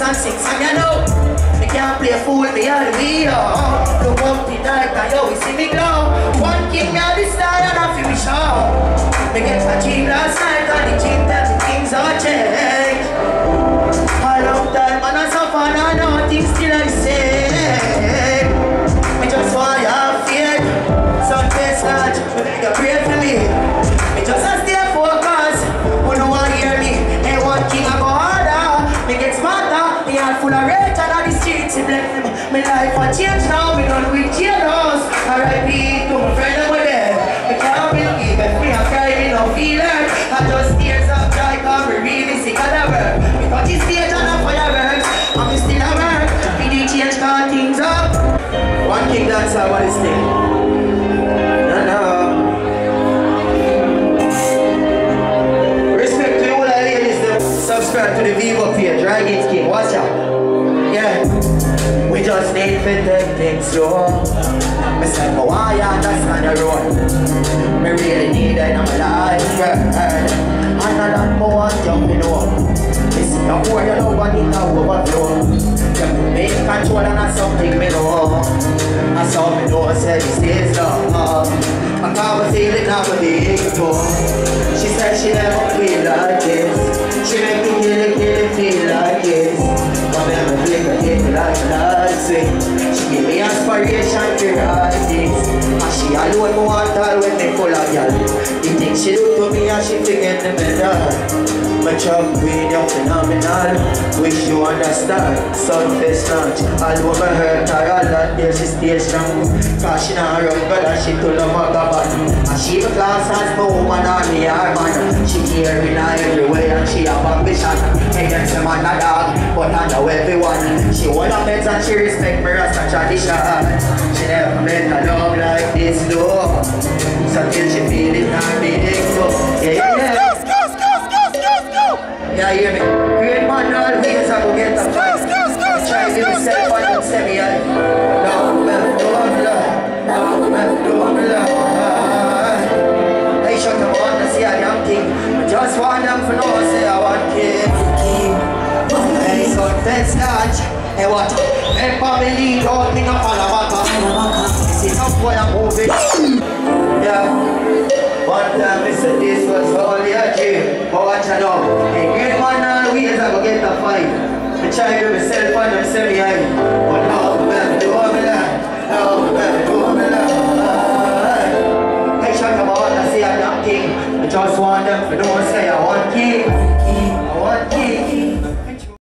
and 6, and you know me can't play fool with me all the way. Look up the night and yo, we see me glow. One king me on the star and I feel me show. Me get a gym last night and the gym tell me things are changed. A long time and I suffer and I know things still I say. Me just want you have faith. Some face large, me beg you pray for me. Me just a stay focused. Who no want hear me? Hey, one king I go harder. Me get smarter. Me heart full of rage and all the streets he blame. Me life a change now. Me done with jailhouse. R.I.P. to my friend over there. Me can't believe it. Me a cry, me no feel it. I just tears of joy 'cause me really sick of the work. Me touch the stage and a fireworks. And me still a work. Me do change 'cause things up. One king dancer, what is this? No. Respect to all the ladies that subscribe to the Vivo page, Dragon's King, watch out. Yeah. We just need to take things slow. Me say, but why you understand the road? Me really need it in my life, girl. And I don't want you to know. Listen, the more you know, I need to overflow. You make control and that's something me know. I saw me know, say this is love. I can't feel it now, but the ego. She said she never feel like this. She make me feel like this. But me never feel like she give me inspiration to write this. And she alone want her when me full of y'all. The things she do to me and she forget the medal. My job queen, you're phenomenal. Wish you understand. Sunfest launch, all over her all that there she stays strong. Cause she not run good and she to the magaban. And she the class as no woman on me her man. She hearing her everywhere and she have ambition. Against the man a dog, but I know everyone. She wanna meds and she respect me Rasta tradition. She never met a love like this though. So till she feel it and be so. Yeah. Yeah, hear me? Great man always I go get a fight. Try to give myself one and say me I don't have to I shut them on to see a damn thing. I just want them to know say I want king. Hey, Sunfest launch. Hey, what? Hey, family lead out me no Palabaka. See some boy I'm moving. Yeah. One time I said this was only a dream. But watch I know. Hey, great man always I go get a fight. I try to myself and them say me I